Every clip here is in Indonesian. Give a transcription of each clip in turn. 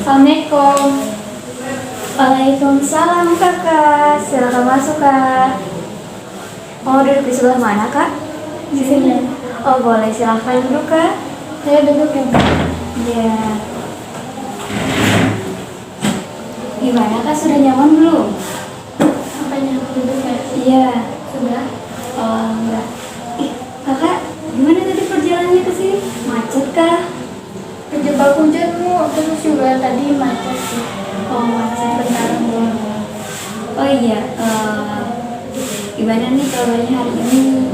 Assalamualaikum. Waalaikumsalam kakak, silakan masuk kak. Mau duduk di sebelah mana kak? Di sini. Oh boleh, silahkan duduk kak. Saya duduk ya, Bu. Ya. Gimana kak, sudah nyaman belum? Apanya duduk ya? Iya. Sudah. Oh enggak. Ih kakak, gimana tadi perjalanannya ke sini? Macet kah? Kejebak hujan, Bu. Terus juga tadi macet sih. Oh macet. Bentar, Bu. Oh iya, gimana nih kabarnya hari ini?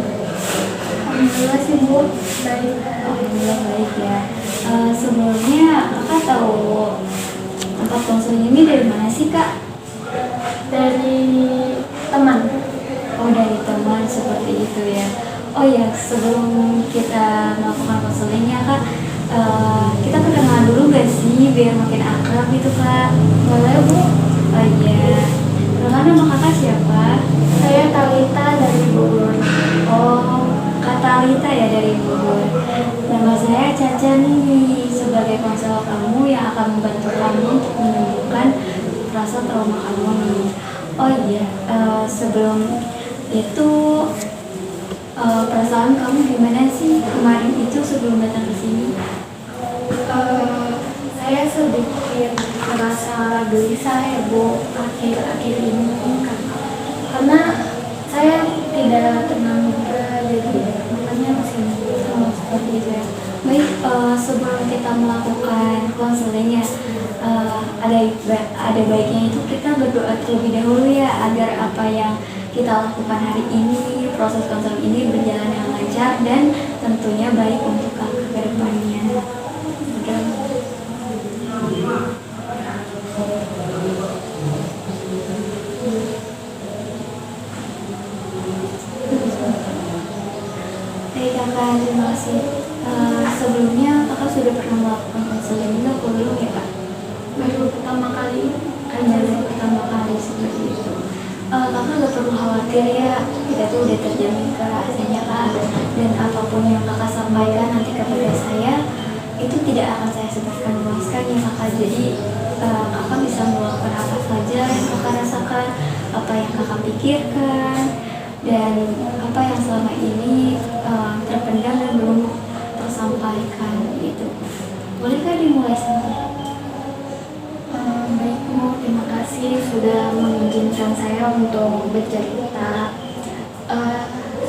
Alhamdulillah sih, Bu. Baik. Alhamdulillah baik ya. Sebelumnya kakak tahu tempat konseling ini dari mana sih kak? Dari teman. Oh dari teman, seperti itu ya. Oh ya, sebelum kita melakukan konselingnya kak, kita kenalan dulu gak sih biar makin akrab gitu kak? Boleh, Bu. Oh iya. Kenalan, nama kakak siapa? Saya Talita dari Bogor. Oh, Kak Talita ya dari Bogor. Nama saya Caca nih, sebagai konselor kamu yang akan membantu kamu untuk menyembuhkan rasa trauma kamu nih. Oh iya, sebelum itu perasaan kamu gimana sih kemarin itu sebelum datang ke sini? Saya sedikit merasa gelisah ya, Bu, akhir-akhir ini karena saya tidak tenang juga, jadi makanya masih Seperti itu ya. Baik, sebelum kita melakukan konseling ya, ada baiknya itu kita berdoa terlebih dahulu ya agar apa yang kita lakukan hari ini, proses konseling ini berjalan yang lancar dan tentunya baik untuk kakak ke depannya. Oke. Baik kakak, terima kasih. Sebelumnya kakak sudah pernah melakukan konseling ini atau belum ya kak? baru pertama kali. Hanya pertama kali seperti itu. Kakak gak perlu khawatir ya, kita tuh udah terjamin kerahasianya kak, dan apapun yang kakak sampaikan nanti kepada saya itu tidak akan saya sebutkan luaskan ya kakak. Jadi kakak bisa melakukan apa saja yang kakak rasakan, apa yang kakak pikirkan, dan apa yang selama ini terpendam dan belum tersampaikan gitu. Bolehkah dimulai sendiri? Baik, Bu, terima kasih sudah mengizinkan saya untuk bercerita.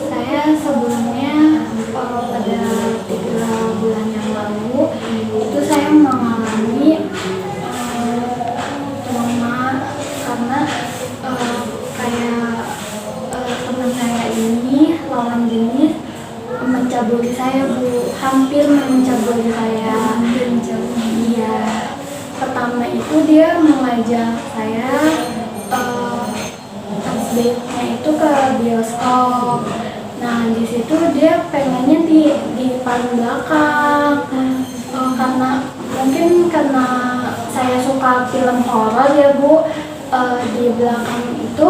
Saya sebelumnya pada 3 bulan yang lalu itu saya mengalami trauma karena kayak teman saya ini lawan jenis mencabuli saya, Bu, hampir mencabuli saya. Iya. Pertama itu dia mengajak saya pas date-nya itu ke bioskop. Nah di situ dia pengennya di paling belakang. Karena mungkin karena saya suka film horor ya, Bu. Di belakang itu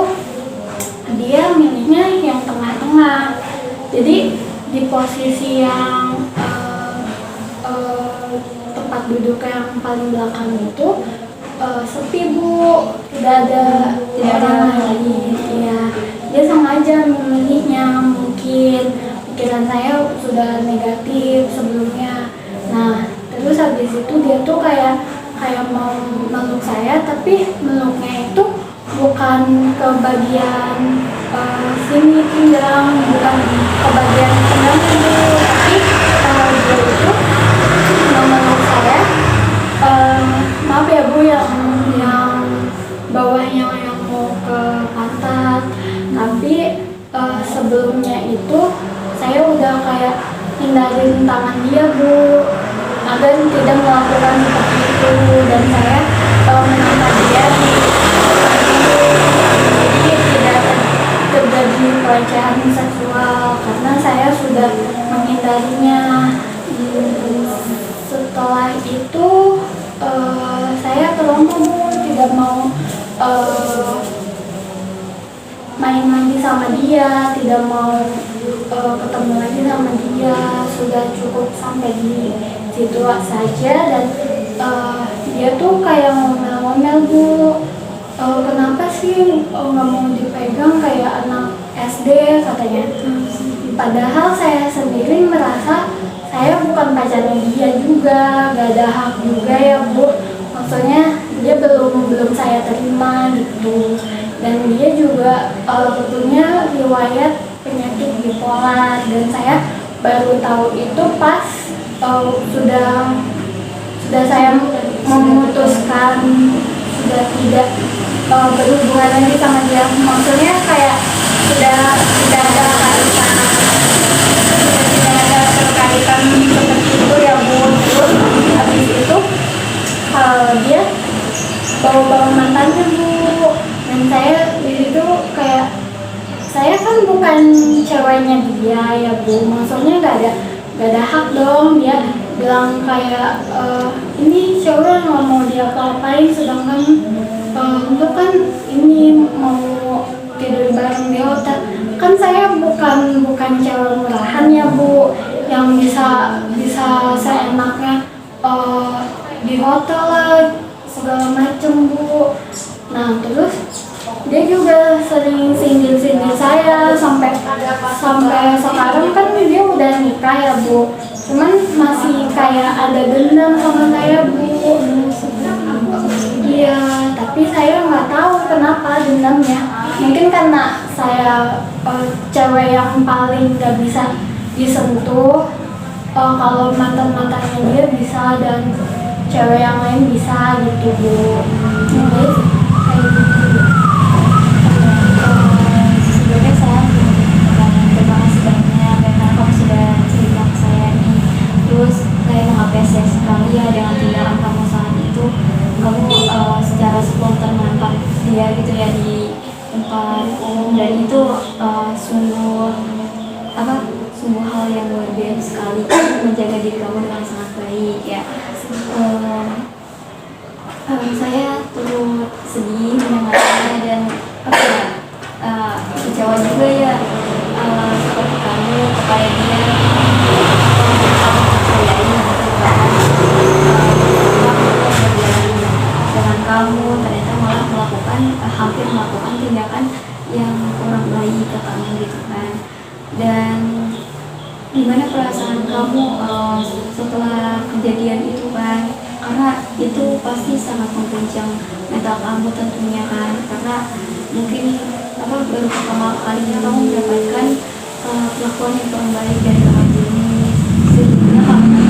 dia milihnya yang tengah-tengah. Jadi di posisi yang tempat duduk yang paling belakang itu sepi, Bu, tidak ada orang lagi. Ya, dia sengaja memilihnya, mungkin pikiran saya sudah negatif sebelumnya. Nah terus habis itu dia tuh kayak mau meluk saya, tapi meluknya itu bukan ke bagian sini pinggang, bukan ke bagian pinggangnya, Bu, tapi dia itu memeluk saya, maaf ya, Bu, yang bawahnya yang mau ke pantat, tapi sebelumnya itu saya udah kayak hindarin tangan dia, Bu, agar tidak melakukan seperti itu, dan saya menantang dia di jadi tidak terjadi pelecehan seksual karena saya sudah menghindarinya. Setelah itu saya terlampau, Bu, tidak mau main lagi sama dia, tidak mau ketemu lagi sama dia, sudah cukup sampai di situ saja. Dan dia dia tuh kayak ngomel-ngomel Bu, kenapa sih nggak mau dipegang kayak anak SD katanya. Padahal saya sendiri merasa saya bukan pacarnya dia juga, gak ada hak juga ya Bu. Maksudnya dia belum saya terima gitu. Dan dia juga punya riwayat penyakit bipolar, dan saya baru tahu itu pas sudah saya memutuskan sudah tidak berhubungan lagi sama dia. Maksudnya kayak sudah tidak ada kaitan, sudah tidak ada terkaitan seperti itu ya Bu. Terus habis itu dia bawa mantannya Bu, dan saya di situ kayak saya kan bukan ceweknya dia ya Bu. Maksudnya gak ada hak dong dia bilang kayak ini cewek nggak mau dia apa-apain, sedangkan lu kan ini mau tidur bareng di hotel. Kan saya bukan cewek murahan ya Bu, yang bisa seenaknya di hotel lah segala macem Bu. Nah terus dia juga sering sindir saya sampai sekarang kan dia udah nikah ya Bu, cuman masih kayak ada dendam sama saya Bu. Iya, tapi saya nggak tahu kenapa dendamnya. Mungkin karena saya cewek yang paling nggak bisa disentuh. Kalau mantannya dia bisa, dan cewek yang lain bisa gitu Bu. Jadi kayak gitu. Sebelumnya saya terima kasih banyak karena kamu sudah cerita ke saya nih. Terus saya mengapresiasi sekali ya dengan tindakan kamu saat itu. Kamu secara spontan menangkap dia gitu ya di tempat umum, dan itu sungguh hal yang luar biasa sekali. Menjaga diri kamu dengan sangat baik ya. Saya turut sedih mendengarnya, dan kecewa juga ya seperti kamu kepada dia kamu percayai gitu kan, dengan kamu ternyata malah hampir melakukan tindakan yang kurang baik ke kamu gitu kan. Dan gimana perasaan kamu setelah kejadian itu kan, karena itu pasti sangat mengguncang mental kamu tentunya kan, karena mungkin baru pertama kalinya kamu mendapatkan perlakuan yang kurang baik dari lawan jenis, sehingga kamu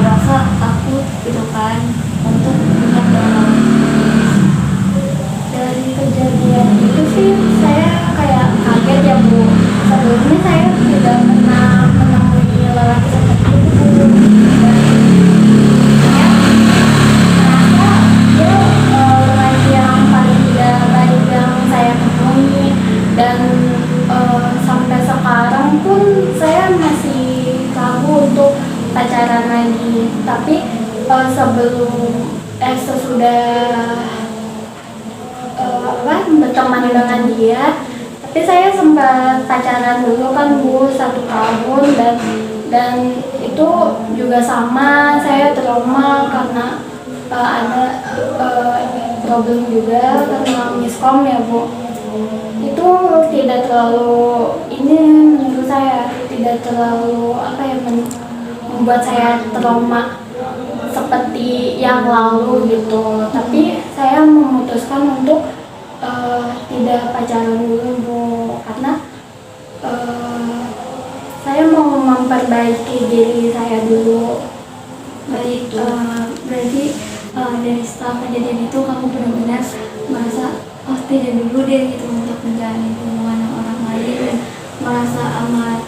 merasa takut gitu kan untuk dekat dengan lawan jenis. Dari kejadian itu sih saya kayak kaget ya Bu. Sebelumnya saya tidak pernah menemui lelaki seperti itu Bu. Dan saya merasa dia lelaki yang paling tidak baik yang saya temui. Dan sampai sekarang pun saya masih ragu untuk pacaran lagi. Tapi sesudah berteman dengan dia, tapi saya sempat pacaran dulu kan Bu 1 tahun, dan itu juga sama, saya trauma karena ada problem juga karena miskom ya Bu. Itu tidak terlalu, ini menurut saya tidak terlalu membuat saya trauma seperti yang lalu gitu. Tapi saya memutuskan untuk tidak pacaran dulu Bu, karena saya mau memperbaiki diri saya dulu. Baik, berarti dari setelah kejadian itu kamu benar-benar merasa tidak dulu deh gitu untuk menjalani hubungan dengan orang lain, dan merasa amat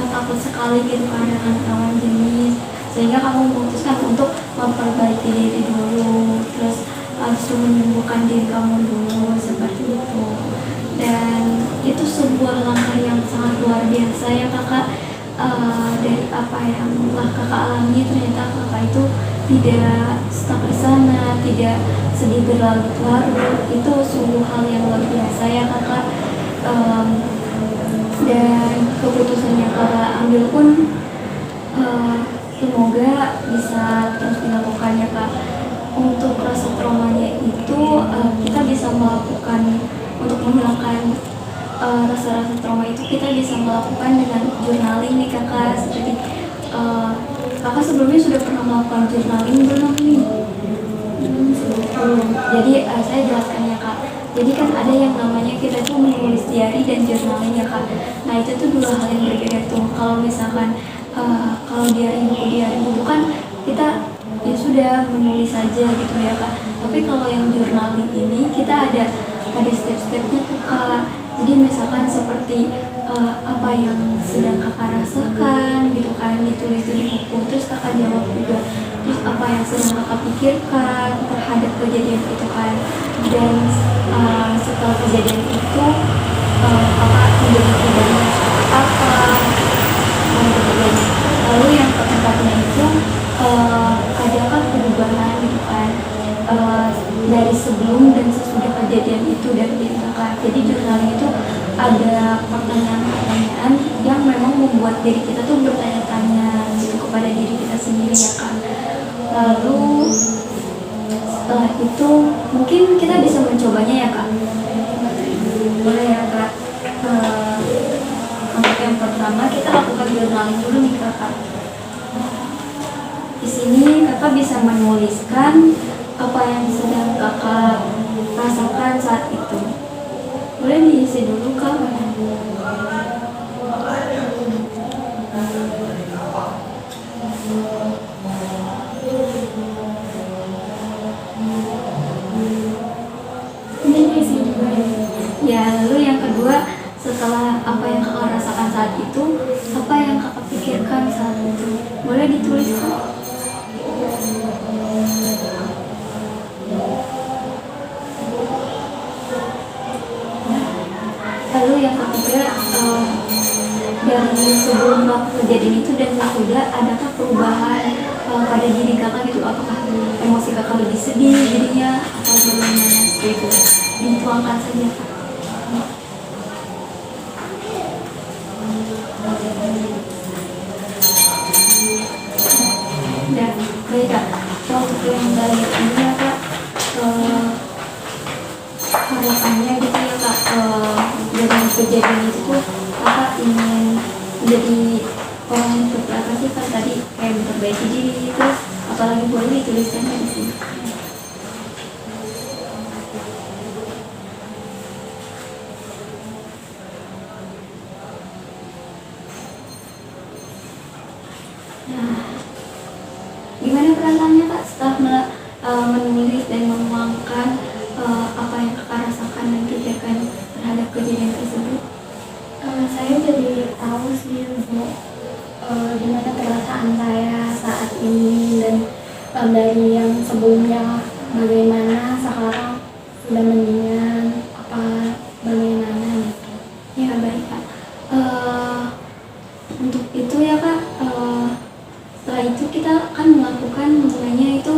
takut sekali gitu kan dengan lawan jenis, sehingga kamu memutuskan untuk memperbaiki diri dulu, terus harus menyembuhkan diri kamu dulu seperti itu. Dan itu sebuah langkah yang sangat luar biasa ya Kakak. Dari apa yang telah Kakak alami, ternyata Kakak itu tidak stuck di sana, tidak sedih berlarut-larut. Itu sungguh hal yang luar biasa ya Kakak. Dan keputusan yang Kakak ambil pun semoga bisa terus dilakukan ya Kak, untuk itu kita bisa melakukan untuk menghilangkan rasa-rasa trauma itu, kita bisa melakukan dengan journaling nih kakak. Seperti kakak sebelumnya sudah pernah melakukan journaling belum nih? Belum. Jadi saya jelaskan ya kak. Jadi kan ada yang namanya kita tuh menulis diary dan journaling ya kak. Nah itu tuh dua hal yang berbeda tuh. Kalau misalkan kalau diary buku kan kita ya sudah menulis saja gitu ya kak. Tapi kalau yang journaling ini kita ada step-stepnya tuh kak. Jadi misalkan seperti apa yang sedang kakak rasakan gitu kan, ditulis di buku. Terus kakak jawab juga. Terus apa yang sedang kakak pikirkan terhadap kejadian itu kan. Dan setelah kejadian itu kakak menjadi pribadi yang seperti apa kemudian. Lalu yang keempatnya itu adakah perubahan gitu kan dari sebelum dan sesudah kejadian itu dari diri kakak. Jadi journaling itu ada pertanyaan-pertanyaan yang memang membuat diri kita tuh bertanya-tanya gitu kepada diri kita sendiri ya kan. Lalu setelah itu mungkin kita bisa mencobanya ya kak. Boleh ya kak. Untuk yang pertama kita lakukan journaling dulu nih kakak. Di sini kakak bisa menuliskan apa yang sedang kakak rasakan saat itu. Boleh diisi dulu kak. Ini diisi juga Ya, lalu yang kedua, setelah apa yang kakak rasakan saat itu, apa yang kakak pikirkan saat itu, boleh ditulis kak. Lalu yang ketiga, dari sebelum kejadian itu dan sesudah, adakah perubahan pada diri kakak gitu? Apakah emosi kakak lebih sedih jadinya atau bagaimana seperti itu? Dituangkan saja kak. Ya, baik kak. Untuk yang dari ini ya kak, harapannya gitu ya kak, dengan kejadian itu tuh kakak ingin menjadi orang yang seperti apa sih kan tadi kayak memperbaiki diri, terus apalagi boleh dituliskannya di sini. Nah, gimana perasaannya kak setelah menulis dan menuangkan apa yang kakak rasakan dan pikirkan terhadap kejadian tersebut? saya jadi tahu sih Bu, gimana perasaan saya saat ini dan dari yang sebelumnya bagaimana, sekarang sudah mendingan apa bagaimana gitu. Ya baik kak. Untuk itu ya kak, setelah itu kita akan melakukan namanya itu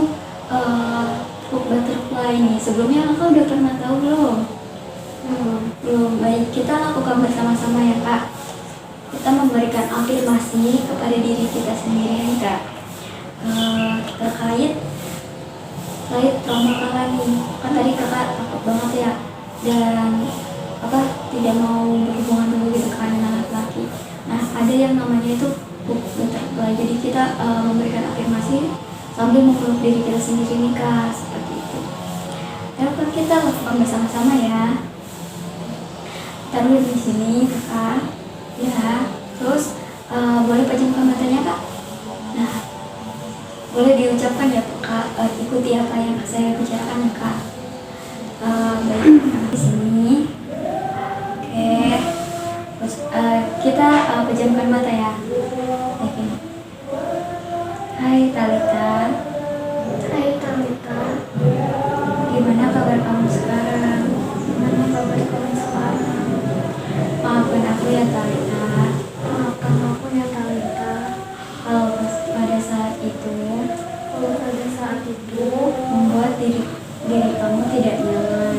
hook butterfly nih. Sebelumnya kakak udah pernah tahu belum? Belum. Baik, kita lakukan bersama-sama ya kak. Kita memberikan afirmasi kepada diri kita sendiri nih kak, terkait trauma kakak nih. Kan tadi kakak takut banget ya dan tidak mau berhubungan dulu gitu kan dengan laki-laki. Nah ada yang namanya itu hook butterfly. Jadi kita memberikan afirmasi sambil memeluk diri kita sendiri nih kak, seperti itu. Dapat kita lakukan bersama-sama ya. Taruh di sini kakak, ya. Terus boleh pejamkan matanya kak. Nah, boleh diucapkan ya kak. Ikuti apa yang saya bicarakan ya kak. Baik, di sini. Oke. Terus kita pejamkan mata ya. Oke. Hai Talita. Hai Talita, Gimana kabar kamu sekarang? gimana kabar kamu sekarang? Maafkan aku ya Talita. Maafkan aku ya Talita, Kalau pada saat itu kalau pada saat itu membuat diri kamu tidak nyaman.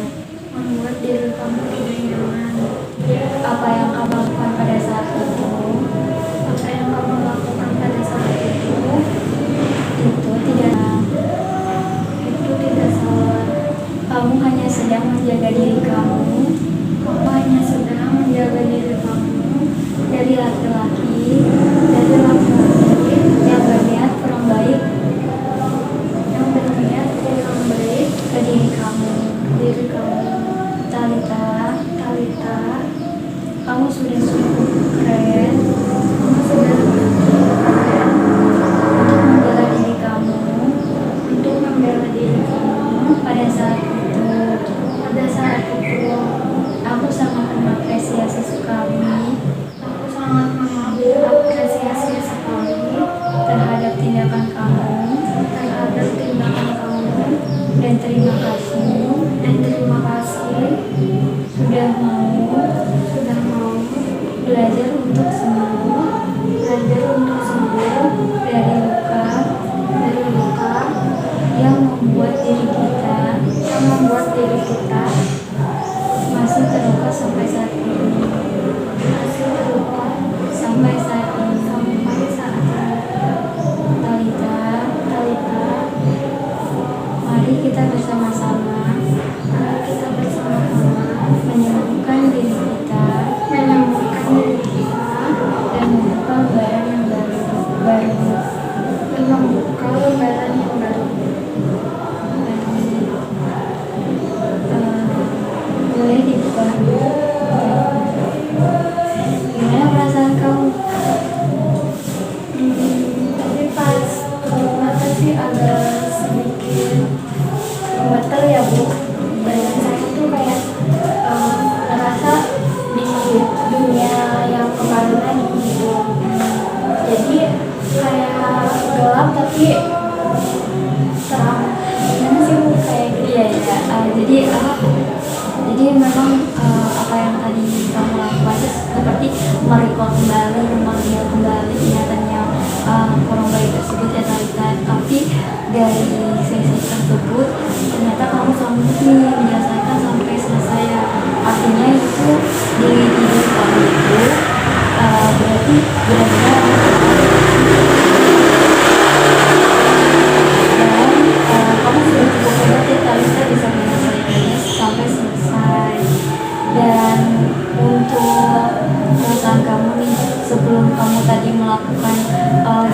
membuat diri kamu tidak nyaman. Apa yang kamu lakukan pada saat itu Apa yang kamu lakukan pada saat itu tidak itu tidak salah. sedang menjaga diri kamu. Kamu hanya sedang menjaga diri kamu Dari laki-laki dari laki-laki yang berniat kurang baik yang berniat kurang baik ke diri kamu. diri kamu. Talita, Talita, kamu sudah cukup keren kamu sudah keren untuk membela diri kamu. untuk membela diri kamu. Pada saat itu, Pada saat itu, aku sangat mengapresiasi sekali aku sangat mengapresiasi sekali terhadap tindakan kamu terhadap tindakan kamu dan terima kasih dan terima kasih sudah mau belajar untuk sembuh belajar untuk sembuh dari luka dari luka yang membuat diri kita masih terluka sampai saat ini. masih terluka Sampai saat ini, sampai saat ini. Talita, Talita, mari kita bersama-sama mari kita bersama-sama menyembuhkan diri kita menyembuhkan diri kita dan membuka lembaran yang baru. dan membuka lembaran yang baru. Boleh dibuka dulu. Gimana perasaan kamu? Tapi pas mata sih agak sedikit gemeter ya Bu. Badan saya tuh kayak ngerasa di dunia yang kemarin lagi gitu. Jadi kayak gelap tapi terang. Gimana sih Bu kayak gitu? Iya ya. Jadi memang apa yang tadi kamu lakukan itu seperti merecall kembali, memanggil kembali ingatan yang kurang baik tersebut ya Talita. Tapi dari sesi tersebut ternyata kamu sanggup nih menyelesaikan sampai selesai ya. Artinya itu di diri kamu itu berarti benar-benar dan kamu sudah cukup hebat ya Talita bisa menyelesaikannya sampai selesai. Dan untuk perasaan kamu nih sebelum kamu tadi melakukan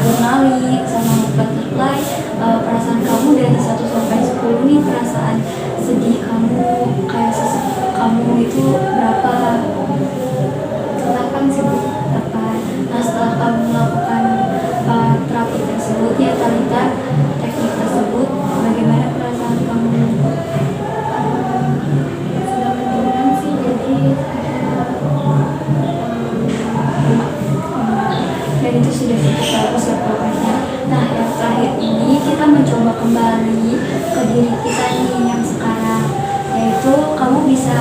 journaling sama butterfly, perasaan kamu dari 1 sampai 10 nih, perasaan sedih kamu kayak kamu itu berapa? 8 sih Bu. Apa? Nah setelah kamu melakukan terapi tersebut ya Talita, teknik tersebut, bagaimana perasaan kamu? Sudah mendingan sih jadi Dan itu sudah cukup bagus ya progresnya. Nah yang terakhir ini kita mencoba kembali ke diri kita nih yang sekarang, yaitu kamu bisa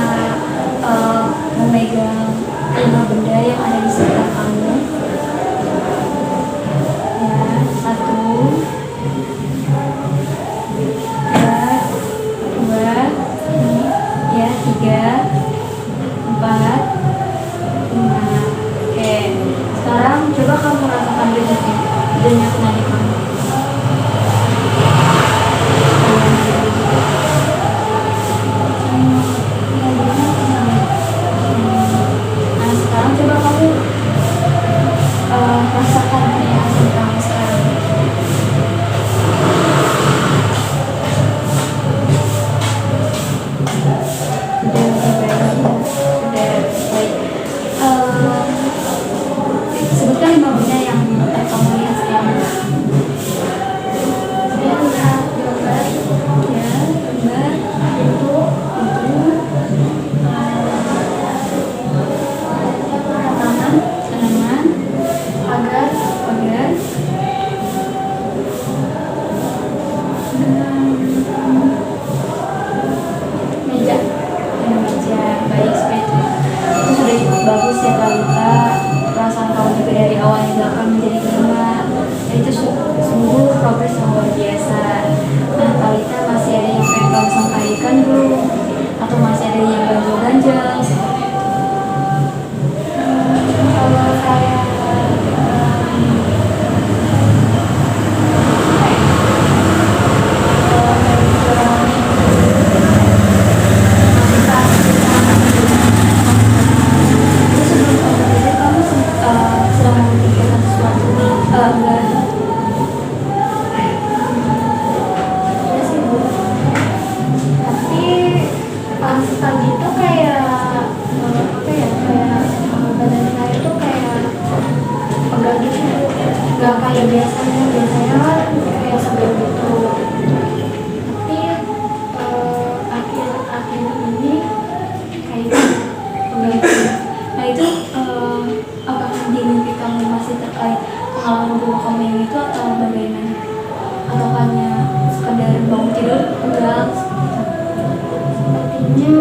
Sepertinya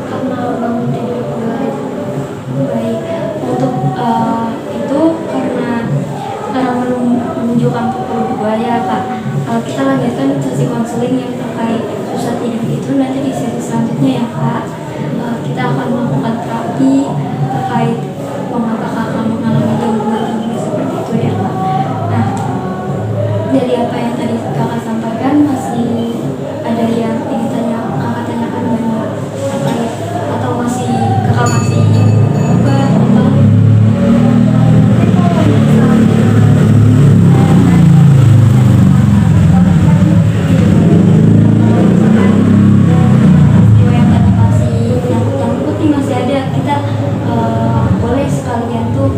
karena bangun tidur baik. Baik, untuk itu karena sekarang belum menunjukkan pukul 2 ya Kak. Kita lanjutkan sesi konseling yang terkait susah tidur itu nanti di sesi selanjutnya ya Kak. Kita akan melakukan terapi terkait mengapa Kakak mengalami gangguan tidur seperti itu ya Kak. Nah, dari apa yang tadi Kakak sampaikan masih ada yang ingin Kakak tanyakan nggak? Terkait atau Kakak masih lupa atau peristiwa yang tadi yang putih masih ada, kita boleh sekalian tuh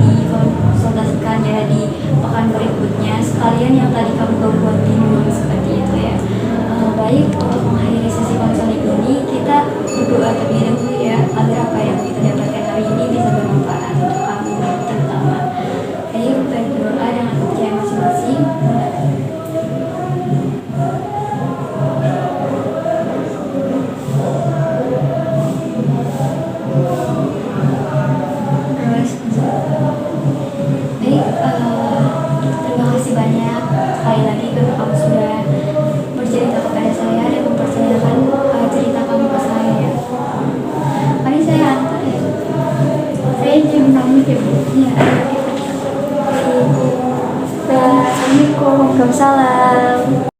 dikonsultasikan ya di pekan berikutnya sekalian yang tadi kamu gangguan tidur seperti itu ya. Baik, untuk mengakhiri sesi konseling ini kita berdoa terlebih dahulu ya agar apa yang kita dapatkan hari ini bisa bermanfaat untuk kamu terutama. Jadi berdoa dengan percaya masing-masing. Baik, terima kasih banyak sekali lagi karena kamu sudah bercerita kepada saya dan mempercayakan cerita kamu ke saya. Mari saya antar ya. Saya izin pamit ya Bu. Iya. Assalamualaikum. Assalamualaikum. Waalaikumsalam.